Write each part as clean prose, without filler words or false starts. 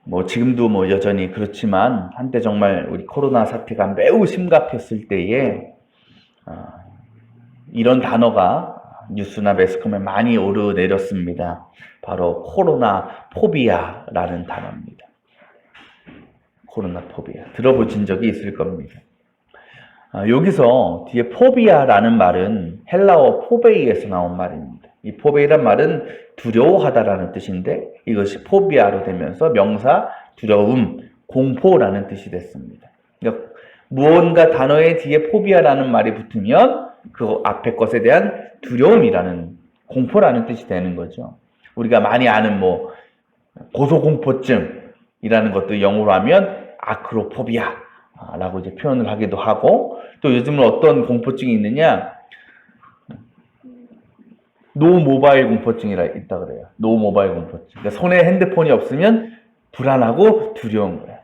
뭐 지금도 뭐 여전히 그렇지만 한때 정말 우리 코로나 사태가 매우 심각했을 때에 이런 단어가 뉴스나 매스컴에 많이 오르내렸습니다. 바로 코로나 포비아라는 단어입니다. 코로나 포비아. 들어보신 적이 있을 겁니다. 여기서 뒤에 포비아라는 말은 헬라어 포베이에서 나온 말입니다. 이 포베이란 말은 두려워하다라는 뜻인데 이것이 포비아로 되면서 명사 두려움, 공포라는 뜻이 됐습니다. 그러니까 무언가 단어의 뒤에 포비아라는 말이 붙으면 그 앞에 것에 대한 두려움이라는, 공포라는 뜻이 되는 거죠. 우리가 많이 아는 뭐 고소공포증이라는 것도 영어로 하면 아크로포비아라고 이제 표현을 하기도 하고, 또 요즘은 어떤 공포증이 있느냐, 노 모바일 공포증이라 있다 그래요. 노 모바일 공포증. 그러니까 손에 핸드폰이 없으면 불안하고 두려운 거예요.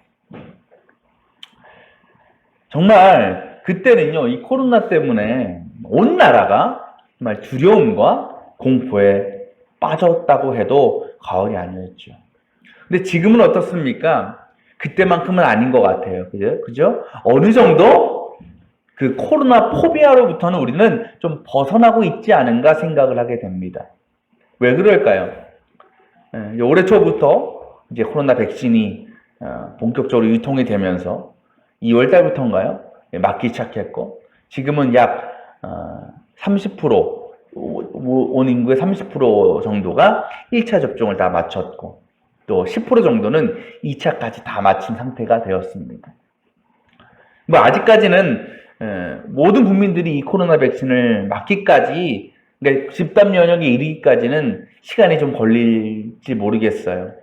정말 그때는요, 이 코로나 때문에 온 나라가 정말 두려움과 공포에 빠졌다고 해도 과언이 아니었죠. 근데 지금은 어떻습니까? 그때만큼은 아닌 것 같아요. 그죠? 어느 정도 그 코로나 포비아로부터는 우리는 좀 벗어나고 있지 않은가 생각을 하게 됩니다. 왜 그럴까요? 올해 초부터 이제 코로나 백신이 본격적으로 유통이 되면서 2월 달부터인가요? 맞기 시작했고, 지금은 약 30%, 온 인구의 30% 정도가 1차 접종을 다 마쳤고, 또 10% 정도는 2차까지 다 마친 상태가 되었습니다. 뭐 아직까지는 모든 국민들이 이 코로나 백신을 맞기까지, 그러니까 집단 면역에 이르기까지는 시간이 좀 걸릴지 모르겠어요.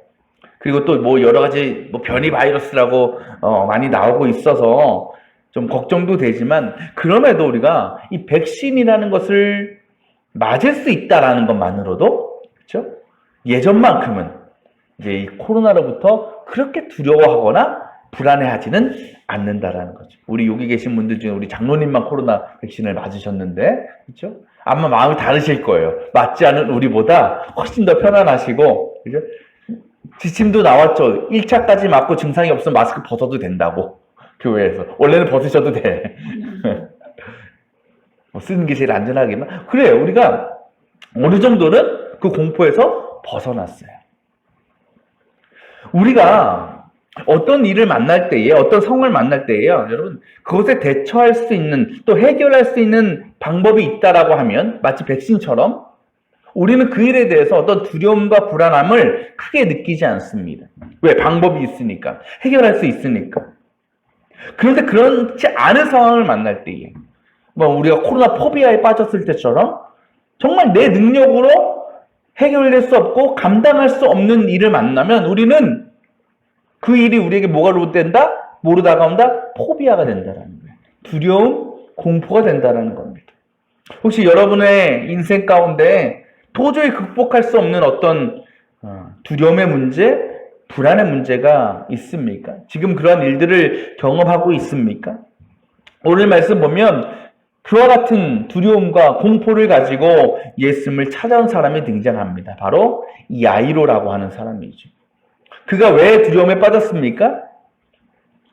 그리고 또 뭐 여러 가지 뭐 변이 바이러스라고 많이 나오고 있어서 좀 걱정도 되지만, 그럼에도 우리가 이 백신이라는 것을 맞을 수 있다라는 것만으로도, 그렇죠? 예전만큼은 이제 이 코로나로부터 그렇게 두려워하거나 불안해하지는 않는다라는 거죠. 우리 여기 계신 분들 중에 우리 장로님만 코로나 백신을 맞으셨는데, 그렇죠? 아마 마음이 다르실 거예요. 맞지 않은 우리보다 훨씬 더 편안하시고, 그죠? 지침도 나왔죠. 1차까지 맞고 증상이 없으면 마스크 벗어도 된다고. 교회에서. 원래는 벗으셔도 돼. 쓰는 게 제일 안전하기만. 그래, 우리가 어느 정도는 그 공포에서 벗어났어요. 우리가 어떤 일을 만날 때에, 어떤 상황을 만날 때에요, 여러분, 그것에 대처할 수 있는, 또 해결할 수 있는 방법이 있다라고 하면, 마치 백신처럼, 우리는 그 일에 대해서 어떤 두려움과 불안함을 크게 느끼지 않습니다. 왜? 방법이 있으니까. 해결할 수 있으니까. 그런데 그렇지 않은 상황을 만날 때에, 뭐 우리가 코로나 포비아에 빠졌을 때처럼 정말 내 능력으로 해결될 수 없고 감당할 수 없는 일을 만나면 우리는 그 일이 우리에게 뭐가 된다? 뭐로 다가온다? 포비아가 된다라는 거예요. 두려움, 공포가 된다라는 겁니다. 혹시 여러분의 인생 가운데 도저히 극복할 수 없는 어떤 두려움의 문제, 불안의 문제가 있습니까? 지금 그런 일들을 경험하고 있습니까? 오늘 말씀 보면 그와 같은 두려움과 공포를 가지고 예수님을 찾아온 사람이 등장합니다. 바로 야이로라고 하는 사람이죠. 그가 왜 두려움에 빠졌습니까?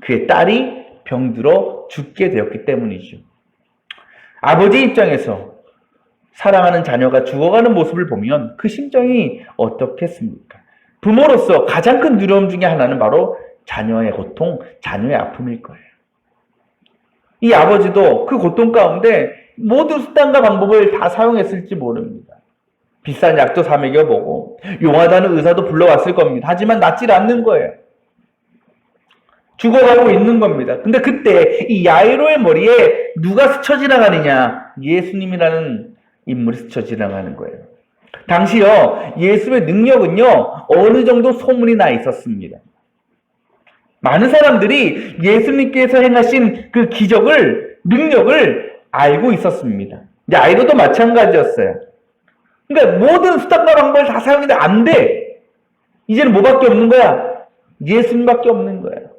그의 딸이 병들어 죽게 되었기 때문이죠. 아버지 입장에서 사랑하는 자녀가 죽어가는 모습을 보면 그 심정이 어떻겠습니까? 부모로서 가장 큰 두려움 중에 하나는 바로 자녀의 고통, 자녀의 아픔일 거예요. 이 아버지도 그 고통 가운데 모든 수단과 방법을 다 사용했을지 모릅니다. 비싼 약도 사 먹여보고 용하다는 의사도 불러왔을 겁니다. 하지만 낫질 않는 거예요. 죽어가고 있는 겁니다. 근데 그때 이 야이로의 머리에 누가 스쳐 지나가느냐? 예수님이라는 인물이 스쳐 지나가는 거예요. 당시요, 예수의 능력은요, 어느 정도 소문이 나 있었습니다. 많은 사람들이 예수님께서 행하신 그 기적을, 능력을 알고 있었습니다. 야이로도 마찬가지였어요. 그러니까 모든 수단과 방법을 다 사용했는데 안 돼. 이제는 뭐밖에 없는 거야? 예수님밖에 없는 거예요.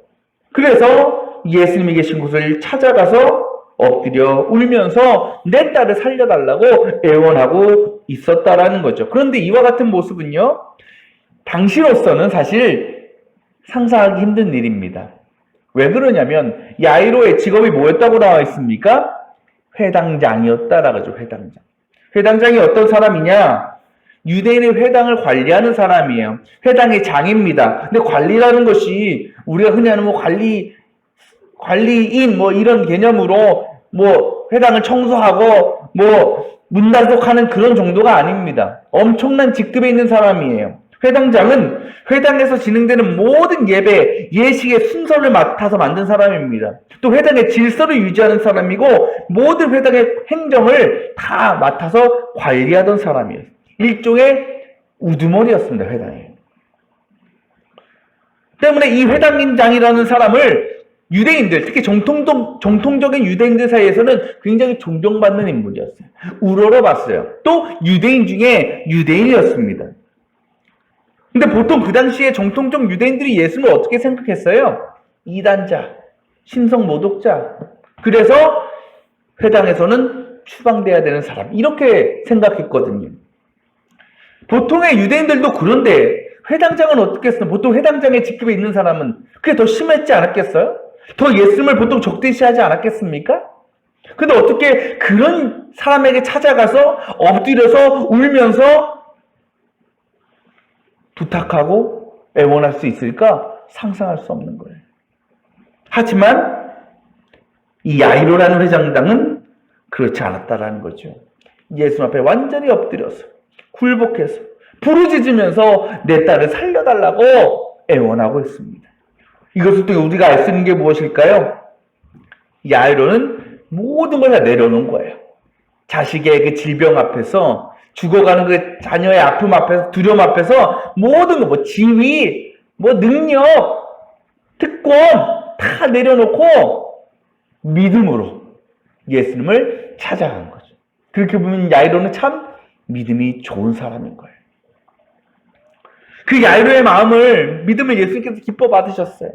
그래서 예수님이 계신 곳을 찾아가서 엎드려 울면서 내 딸을 살려달라고 애원하고 있었다라는 거죠. 그런데 이와 같은 모습은요, 당시로서는 사실 상상하기 힘든 일입니다. 왜 그러냐면 야이로의 직업이 뭐였다고 나와 있습니까? 회당장이었다라고 하죠. 회당장. 회당장이 어떤 사람이냐? 유대인의 회당을 관리하는 사람이에요. 회당의 장입니다. 근데 관리라는 것이 우리가 흔히 하는 관리인 이런 개념으로 회당을 청소하고 문 단속하는 그런 정도가 아닙니다. 엄청난 직급에 있는 사람이에요. 회당장은 회당에서 진행되는 모든 예배, 예식의 순서를 맡아서 만든 사람입니다. 또 회당의 질서를 유지하는 사람이고 모든 회당의 행정을 다 맡아서 관리하던 사람이에요. 일종의 우두머리였습니다. 회당이. 때문에 이 회당장이라는 사람을 유대인들, 특히 정통적인 유대인들 사이에서는 굉장히 존경받는 인물이었어요. 우러러 봤어요. 또 유대인 중에 유대인이었습니다. 근데 보통 그 당시에 정통적 유대인들이 예수를 어떻게 생각했어요? 이단자, 신성 모독자. 그래서 회당에서는 추방돼야 되는 사람. 이렇게 생각했거든요. 보통의 유대인들도 그런데 회당장은 어떻게 했어요? 보통 회당장의 직급에 있는 사람은 그게 더 심했지 않았겠어요? 더 예수님을 보통 적대시하지 않았겠습니까? 근데 어떻게 그런 사람에게 찾아가서 엎드려서 울면서 부탁하고 애원할 수 있을까? 상상할 수 없는 거예요. 하지만 이 야이로라는 회장당은 그렇지 않았다라는 거죠. 예수 앞에 완전히 엎드려서 굴복해서 부르짖으면서 내 딸을 살려달라고 애원하고 있습니다. 이것을 또 우리가 알 수 있는 게 무엇일까요? 야이로는 모든 걸 다 내려놓은 거예요. 자식의 그 질병 앞에서, 죽어가는 그 자녀의 아픔 앞에서, 두려움 앞에서 모든 거, 지위, 능력, 특권 다 내려놓고 믿음으로 예수님을 찾아간 거죠. 그렇게 보면 야이로는 참 믿음이 좋은 사람인 거예요. 그 야이로의 마음을, 믿음을 예수님께서 기뻐 받으셨어요.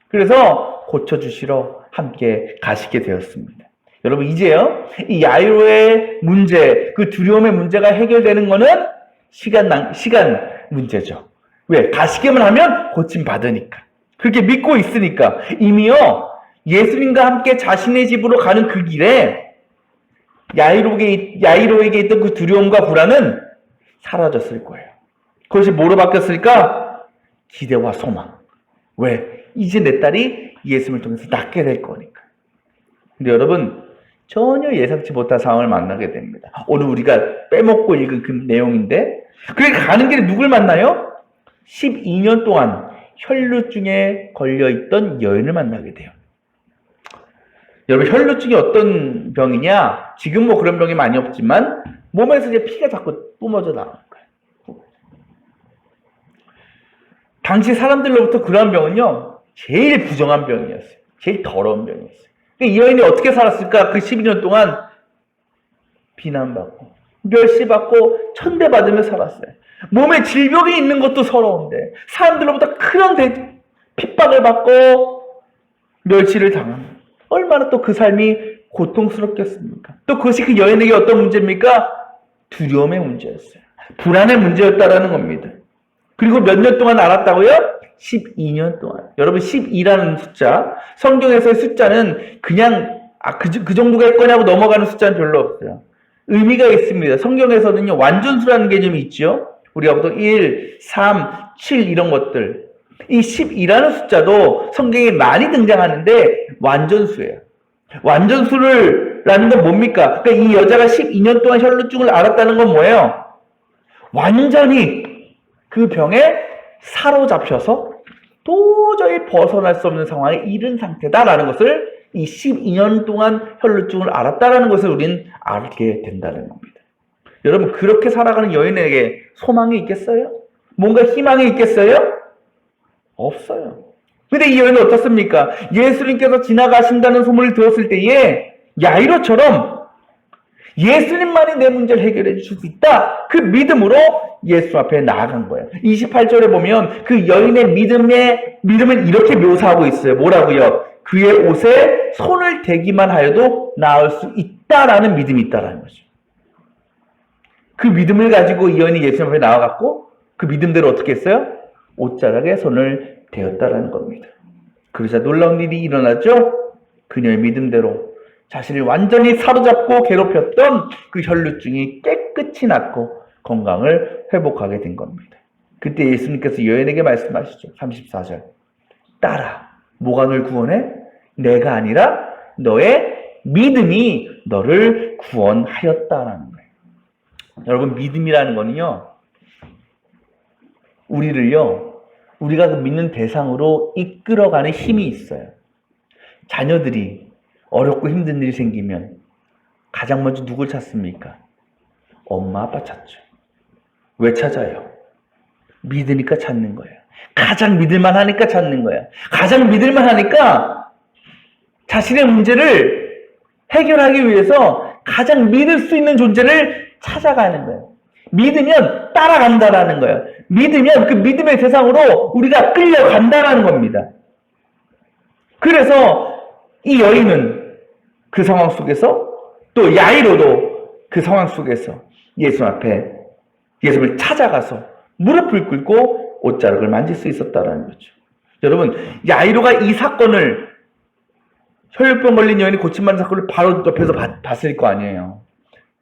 그래서 고쳐주시러 함께 가시게 되었습니다. 여러분, 이제요, 이 야이로의 문제, 그 두려움의 문제가 해결되는 거는 시간 문제죠. 왜? 가시게만 하면 고침받으니까. 그렇게 믿고 있으니까. 이미요, 예수님과 함께 자신의 집으로 가는 그 길에 야이로에게 있던 그 두려움과 불안은 사라졌을 거예요. 그것이 뭐로 바뀌었을까? 기대와 소망. 왜? 이제 내 딸이 예수님을 통해서 낫게 될 거니까. 근데 여러분, 전혀 예상치 못한 상황을 만나게 됩니다. 오늘 우리가 빼먹고 읽은 그 내용인데, 그렇게 가는 길에 누굴 만나요? 12년 동안 혈루증에 걸려있던 여인을 만나게 돼요. 여러분, 혈루증이 어떤 병이냐? 지금 그런 병이 많이 없지만 몸에서 이제 피가 자꾸 뿜어져 나오는 거예요. 당시 사람들로부터 그러한 병은요, 제일 부정한 병이었어요. 제일 더러운 병이었어요. 이 여인이 어떻게 살았을까? 그 12년 동안 비난받고 멸시받고 천대받으며 살았어요. 몸에 질병이 있는 것도 서러운데 사람들로부터 큰 핍박을 받고 멸시를 당합니다. 얼마나 또 그 삶이 고통스럽겠습니까? 또 그것이 그 여인에게 어떤 문제입니까? 두려움의 문제였어요. 불안의 문제였다라는 겁니다. 그리고 몇 년 동안 알았다고요? 12년 동안. 여러분, 12라는 숫자, 성경에서의 숫자는 그냥 그 정도가 있거냐고 넘어가는 숫자는 별로 없어요. 의미가 있습니다. 성경에서는요, 완전수라는 개념이 있죠. 우리가 보통 1, 3, 7 이런 것들. 이 12라는 숫자도 성경에 많이 등장하는데 완전수예요. 완전수라는 건 뭡니까? 그러니까 이 여자가 12년 동안 혈루증을 앓았다는 건 뭐예요? 완전히 그 병에 사로잡혀서 도저히 벗어날 수 없는 상황에 이른 상태다라는 것을, 이 12년 동안 혈루증을 앓았다라는 것을 우리는 알게 된다는 겁니다. 여러분, 그렇게 살아가는 여인에게 소망이 있겠어요? 뭔가 희망이 있겠어요? 없어요. 근데 이 여인은 어떻습니까? 예수님께서 지나가신다는 소문을 들었을 때에 야이로처럼 예수님만이 내 문제를 해결해 주실 수 있다, 그 믿음으로 예수 앞에 나아간 거예요. 28절에 보면 그 여인의 믿음을 이렇게 묘사하고 있어요. 뭐라고요? 그의 옷에 손을 대기만 하여도 나을 수 있다라는 믿음이 있다라는 거죠. 그 믿음을 가지고 이 여인이 예수님 앞에 나와갔고 그 믿음대로 어떻게 했어요? 옷자락에 손을 되었다라는 겁니다. 그러자 놀라운 일이 일어나죠. 그녀의 믿음대로 자신을 완전히 사로잡고 괴롭혔던 그 혈루증이 깨끗이 낫고 건강을 회복하게 된 겁니다. 그때 예수님께서 여인에게 말씀하시죠. 34절. 딸아, 뭐가 널 구원해? 내가 아니라 너의 믿음이 너를 구원하였다라는 거예요. 여러분, 믿음이라는 거는요, 우리가 그 믿는 대상으로 이끌어가는 힘이 있어요. 자녀들이 어렵고 힘든 일이 생기면 가장 먼저 누굴 찾습니까? 엄마, 아빠 찾죠. 왜 찾아요? 믿으니까 찾는 거예요. 가장 믿을만 하니까 찾는 거예요. 가장 믿을만 하니까 자신의 문제를 해결하기 위해서 가장 믿을 수 있는 존재를 찾아가는 거예요. 믿으면 따라간다라는 거예요. 믿으면 그 믿음의 대상으로 우리가 끌려간다라는 겁니다. 그래서 이 여인은 그 상황 속에서, 또 야이로도 그 상황 속에서 예수 앞에 예수를 찾아가서 무릎을 꿇고 옷자락을 만질 수 있었다는 거죠. 여러분, 야이로가 이 사건을, 혈류병 걸린 여인이 고침받는 사건을 바로 옆에서 봤을 거 아니에요.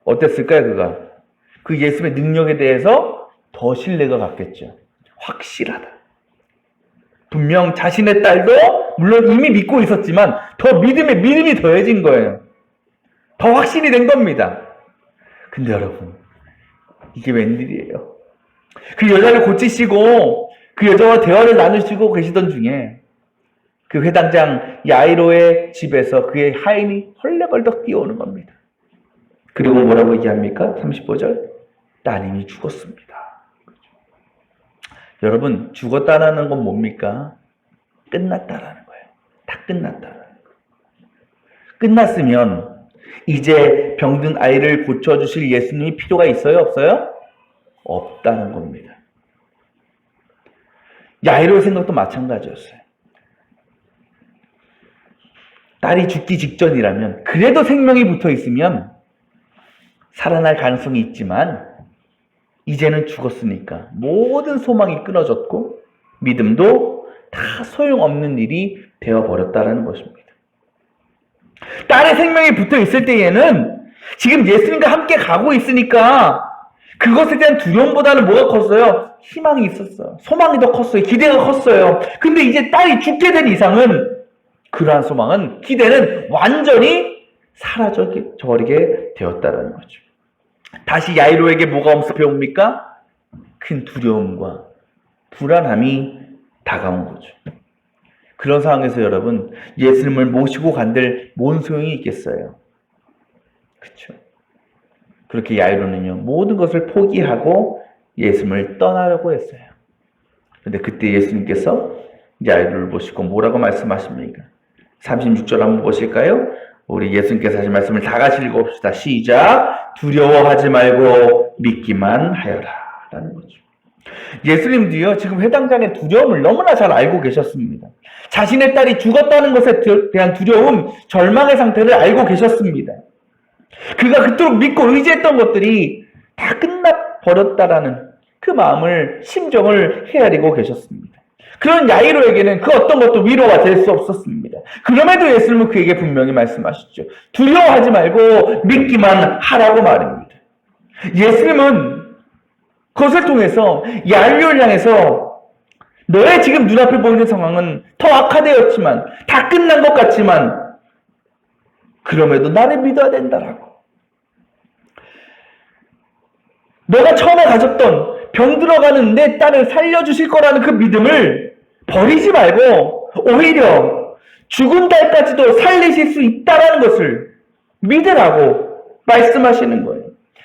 어땠을까요, 그가? 그 예수의 능력에 대해서 더 신뢰가 갔겠죠. 확실하다. 분명 자신의 딸도 물론 이미 믿고 있었지만 더 믿음이 더해진 거예요. 더 확신이 된 겁니다. 근데 여러분, 이게 웬일이에요? 그 여자를 고치시고 그 여자와 대화를 나누시고 계시던 중에 그 회당장 야이로의 집에서 그의 하인이 헐레벌떡 뛰어오는 겁니다. 그리고 뭐라고 얘기합니까? 35절. 따님이 죽었습니다. 여러분, 죽었다라는 건 뭡니까? 끝났다라는 거예요. 다 끝났다라는 거예요. 끝났으면 이제 병든 아이를 고쳐주실 예수님이 필요가 있어요? 없어요? 없다는 겁니다. 야이로의 생각도 마찬가지였어요. 딸이 죽기 직전이라면, 그래도 생명이 붙어 있으면 살아날 가능성이 있지만 이제는 죽었으니까 모든 소망이 끊어졌고 믿음도 다 소용없는 일이 되어버렸다는 것입니다. 딸의 생명이 붙어 있을 때에는 지금 예수님과 함께 가고 있으니까 그것에 대한 두려움보다는 뭐가 컸어요? 희망이 있었어요. 소망이 더 컸어요. 기대가 컸어요. 근데 이제 딸이 죽게 된 이상은 그러한 소망은, 기대는 완전히 사라져버리게 되었다는 거죠. 다시 야이로에게 뭐가 엄습해옵니까? 큰 두려움과 불안함이 다가온 거죠. 그런 상황에서 여러분, 예수님을 모시고 간들 뭔 소용이 있겠어요? 그렇죠? 그렇게 야이로는요, 모든 것을 포기하고 예수님을 떠나려고 했어요. 그런데 그때 예수님께서 야이로를 보시고 뭐라고 말씀하십니까? 36절 한번 보실까요? 우리 예수님께서 하신 말씀을 다 같이 읽어봅시다. 시작! 두려워하지 말고 믿기만 하여라. 라는 거죠. 예수님도요, 지금 회당장의 두려움을 너무나 잘 알고 계셨습니다. 자신의 딸이 죽었다는 것에 대한 두려움, 절망의 상태를 알고 계셨습니다. 그가 그토록 믿고 의지했던 것들이 다 끝나버렸다라는 그 마음을, 심정을 헤아리고 계셨습니다. 그런 야이로에게는 그 어떤 것도 위로가 될 수 없었습니다. 그럼에도 예수님은 그에게 분명히 말씀하시죠. 두려워하지 말고 믿기만 하라고 말입니다. 예수님은 그것을 통해서 야이로를 향해서 너의 지금 눈앞에 보이는 상황은 더 악화되었지만, 다 끝난 것 같지만 그럼에도 나를 믿어야 된다라고. 너가 처음에 가졌던 병 들어가는 내 딸을 살려주실 거라는 그 믿음을 버리지 말고 오히려 죽은 딸까지도 살리실 수 있다는 것을 믿으라고 말씀하시는 거예요.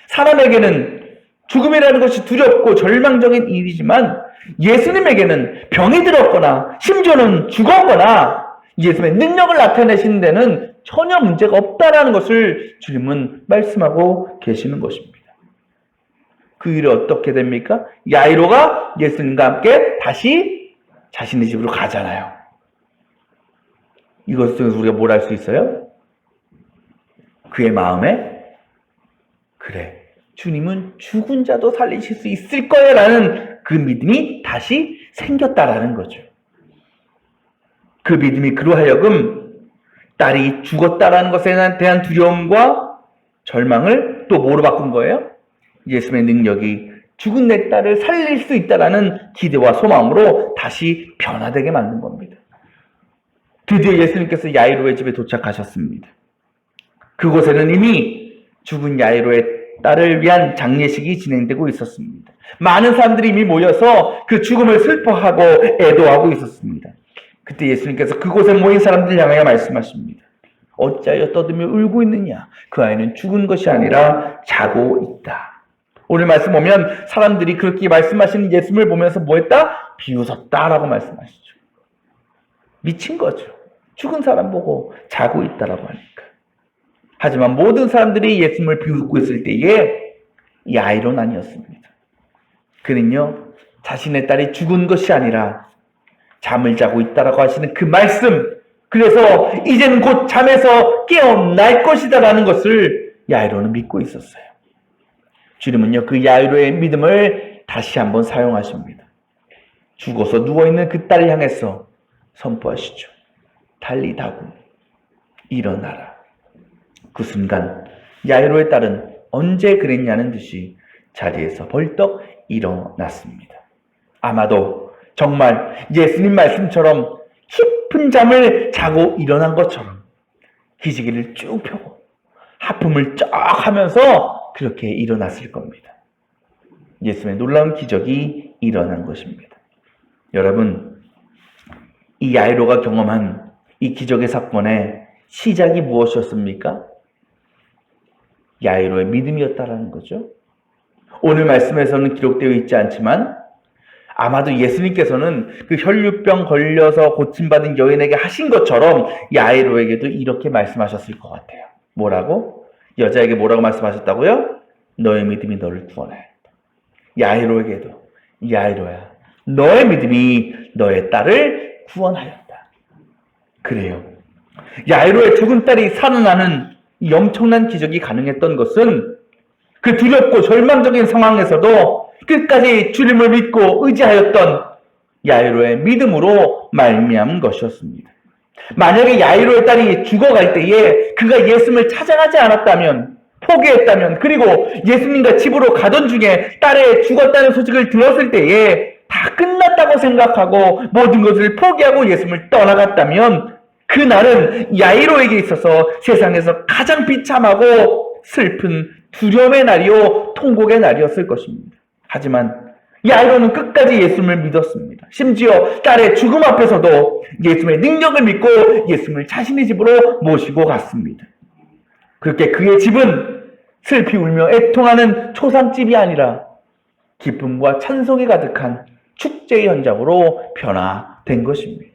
사람에게는 죽음이라는 것이 두렵고 절망적인 일이지만 예수님에게는 병이 들었거나 심지어는 죽었거나 예수님의 능력을 나타내시는 데는 전혀 문제가 없다는 것을 주님은 말씀하고 계시는 것입니다. 그 일이 어떻게 됩니까? 야이로가 예수님과 함께 다시 자신의 집으로 가잖아요. 이것을 통해서 우리가 뭘 할 수 있어요? 그의 마음에, 그래, 주님은 죽은 자도 살리실 수 있을 거야 라는 그 믿음이 다시 생겼다라는 거죠. 그 믿음이 그로 하여금 딸이 죽었다라는 것에 대한 두려움과 절망을 또 뭐로 바꾼 거예요? 예수님의 능력이 죽은 내 딸을 살릴 수 있다라는 기대와 소망으로 다시 변화되게 만든 겁니다. 드디어 예수님께서 야이로의 집에 도착하셨습니다. 그곳에는 이미 죽은 야이로의 딸을 위한 장례식이 진행되고 있었습니다. 많은 사람들이 이미 모여서 그 죽음을 슬퍼하고 애도하고 있었습니다. 그때 예수님께서 그곳에 모인 사람들 향하여 말씀하십니다. 어찌하여 떠들며 울고 있느냐? 그 아이는 죽은 것이 아니라 자고 있다. 오늘 말씀 보면 사람들이 그렇게 말씀하시는 예수님을 보면서 뭐했다? 비웃었다라고 말씀하시죠. 미친 거죠. 죽은 사람 보고 자고 있다라고 하니까. 하지만 모든 사람들이 예수님을 비웃고 있을 때에 이 아이로는 아니었습니다. 그는요, 자신의 딸이 죽은 것이 아니라 잠을 자고 있다라고 하시는 그 말씀, 그래서 이제는 곧 잠에서 깨어날 것이다라는 것을 야이로는 믿고 있었어요. 주님은요, 그 야이로의 믿음을 다시 한번 사용하십니다. 죽어서 누워있는 그 딸을 향해서 선포하시죠. 달리다구, 일어나라. 그 순간 야이로의 딸은 언제 그랬냐는 듯이 자리에서 벌떡 일어났습니다. 아마도 정말 예수님 말씀처럼 깊은 잠을 자고 일어난 것처럼 기지개를 쭉 펴고 하품을 쫙 하면서 그렇게 일어났을 겁니다. 예수님의 놀라운 기적이 일어난 것입니다. 여러분, 이 야이로가 경험한 이 기적의 사건의 시작이 무엇이었습니까? 야이로의 믿음이었다라는 거죠. 오늘 말씀에서는 기록되어 있지 않지만 아마도 예수님께서는 그 혈류병 걸려서 고침받은 여인에게 하신 것처럼 야이로에게도 이렇게 말씀하셨을 것 같아요. 뭐라고? 여자에게 뭐라고 말씀하셨다고요? 너의 믿음이 너를 구원하였다. 야이로에게도 야이로야, 너의 믿음이 너의 딸을 구원하였다. 그래요. 야이로의 죽은 딸이 살아나는 이 엄청난 기적이 가능했던 것은 그 두렵고 절망적인 상황에서도 끝까지 주님을 믿고 의지하였던 야이로의 믿음으로 말미암은 것이었습니다. 만약에 야이로의 딸이 죽어갈 때에 그가 예수님을 찾아가지 않았다면, 포기했다면, 그리고 예수님과 집으로 가던 중에 딸의 죽었다는 소식을 들었을 때에 다 끝났다고 생각하고 모든 것을 포기하고 예수님을 떠나갔다면 그날은 야이로에게 있어서 세상에서 가장 비참하고 슬픈 두려움의 날이요 통곡의 날이었을 것입니다. 하지만 야이로는 끝까지 예수님을 믿었습니다. 심지어 딸의 죽음 앞에서도 예수님의 능력을 믿고 예수님을 자신의 집으로 모시고 갔습니다. 그렇게 그의 집은 슬피 울며 애통하는 초상집이 아니라 기쁨과 찬송이 가득한 축제의 현장으로 변화된 것입니다.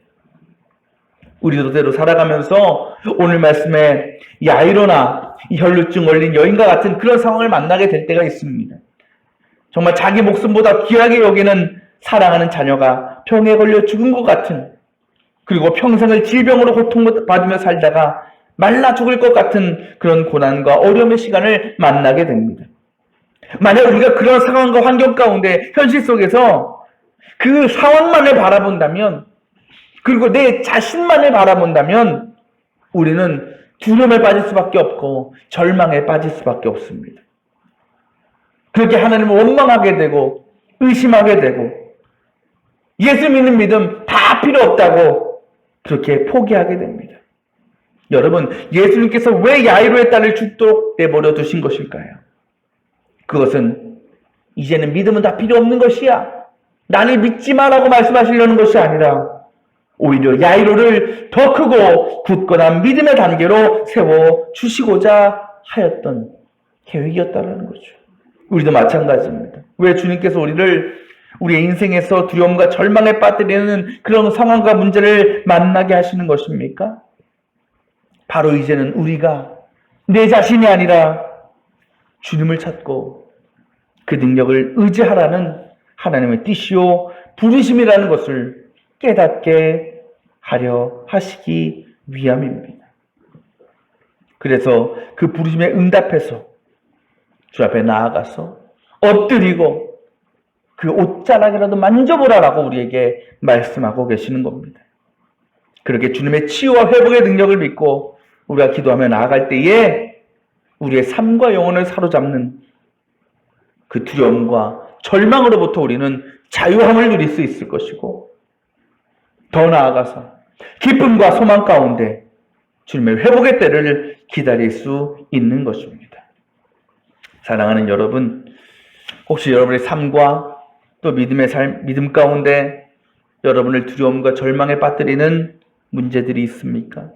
우리도 때로 살아가면서 오늘 말씀에 야이로나 이 혈루증 걸린 여인과 같은 그런 상황을 만나게 될 때가 있습니다. 정말 자기 목숨보다 귀하게 여기는 사랑하는 자녀가 병에 걸려 죽은 것 같은, 그리고 평생을 질병으로 고통받으며 살다가 말라 죽을 것 같은 그런 고난과 어려움의 시간을 만나게 됩니다. 만약 우리가 그런 상황과 환경 가운데 현실 속에서 그 상황만을 바라본다면, 그리고 내 자신만을 바라본다면 우리는 두려움에 빠질 수밖에 없고 절망에 빠질 수밖에 없습니다. 그렇게 하나님을 원망하게 되고 의심하게 되고 예수 믿는 믿음 다 필요 없다고 그렇게 포기하게 됩니다. 여러분, 예수님께서 왜 야이로의 딸을 죽도록 내버려 두신 것일까요? 그것은 이제는 믿음은 다 필요 없는 것이야, 나를 믿지 마라고 말씀하시려는 것이 아니라 오히려 야이로를 더 크고 굳건한 믿음의 단계로 세워주시고자 하였던 계획이었다는 거죠. 우리도 마찬가지입니다. 왜 주님께서 우리의 인생에서 두려움과 절망에 빠뜨리는 그런 상황과 문제를 만나게 하시는 것입니까? 바로 이제는 우리가 내 자신이 아니라 주님을 찾고 그 능력을 의지하라는 하나님의 뜻이요 부르심이라는 것을 깨닫게 하려 하시기 위함입니다. 그래서 그 부르심에 응답해서 주 앞에 나아가서 엎드리고 그 옷자락이라도 만져보라라고 우리에게 말씀하고 계시는 겁니다. 그렇게 주님의 치유와 회복의 능력을 믿고 우리가 기도하며 나아갈 때에 우리의 삶과 영혼을 사로잡는 그 두려움과 절망으로부터 우리는 자유함을 누릴 수 있을 것이고, 더 나아가서 기쁨과 소망 가운데 주님의 회복의 때를 기다릴 수 있는 것입니다. 사랑하는 여러분, 혹시 여러분의 삶과 또 믿음 가운데 여러분을 두려움과 절망에 빠뜨리는 문제들이 있습니까?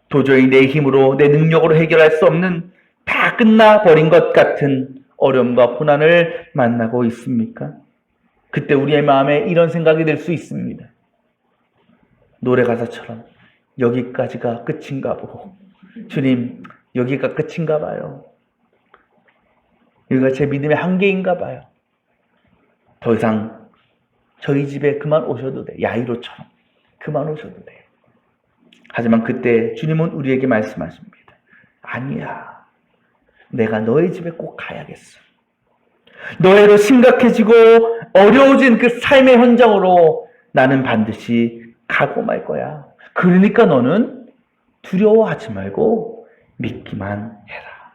도저히 내 힘으로, 내 능력으로 해결할 수 없는, 다 끝나버린 것 같은 어려움과 고난을 만나고 있습니까? 그때 우리의 마음에 이런 생각이 들 수 있습니다. 노래 가사처럼 여기까지가 끝인가 보고, 주님 여기가 끝인가 봐요. 여기가 제 믿음의 한계인가 봐요. 더 이상 저희 집에 그만 오셔도 돼. 야이로처럼 그만 오셔도 돼요. 하지만 그때 주님은 우리에게 말씀하십니다. 아니야, 내가 너의 집에 꼭 가야겠어. 너희로 심각해지고 어려워진 그 삶의 현장으로 나는 반드시 가고 말 거야. 그러니까 너는 두려워하지 말고 믿기만 해라.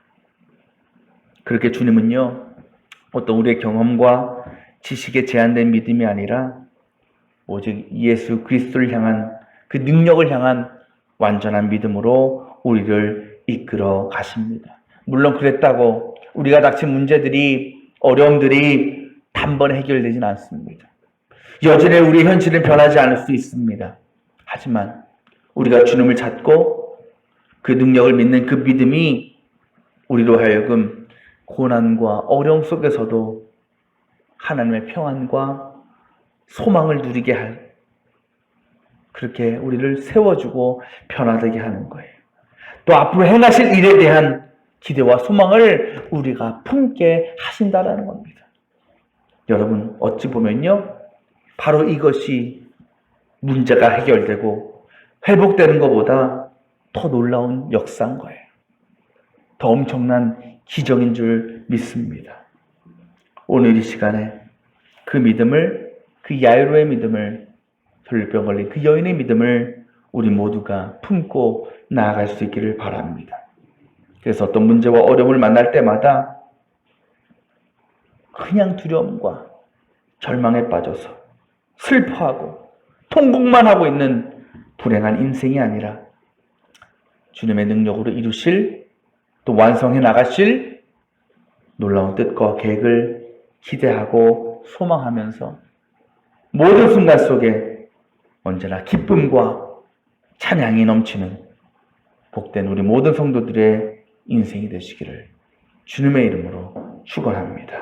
그렇게 주님은요, 어떤 우리의 경험과 지식에 제한된 믿음이 아니라 오직 예수 그리스도를 향한 그 능력을 향한 완전한 믿음으로 우리를 이끌어 가십니다. 물론 그랬다고 우리가 닥친 문제들이, 어려움들이 단번에 해결되진 않습니다. 여전히 우리의 현실은 변하지 않을 수 있습니다. 하지만 우리가 주님을 찾고 그 능력을 믿는 그 믿음이 우리로 하여금 고난과 어려움 속에서도 하나님의 평안과 소망을 누리게 할, 그렇게 우리를 세워주고 변화되게 하는 거예요. 또 앞으로 행하실 일에 대한 기대와 소망을 우리가 품게 하신다라는 겁니다. 여러분, 어찌 보면요, 바로 이것이 문제가 해결되고 회복되는 것보다 더 놀라운 역사인 거예요. 더 엄청난 기적인 줄 믿습니다. 오늘 이 시간에 그 믿음을, 그 야이로의 믿음을, 혈류병 걸린 그 여인의 믿음을 우리 모두가 품고 나아갈 수 있기를 바랍니다. 그래서 어떤 문제와 어려움을 만날 때마다 그냥 두려움과 절망에 빠져서 슬퍼하고 통곡만 하고 있는 불행한 인생이 아니라 주님의 능력으로 이루실, 또 완성해 나가실 놀라운 뜻과 계획을 기대하고 소망하면서 모든 순간 속에 언제나 기쁨과 찬양이 넘치는 복된 우리 모든 성도들의 인생이 되시기를 주님의 이름으로 축원합니다.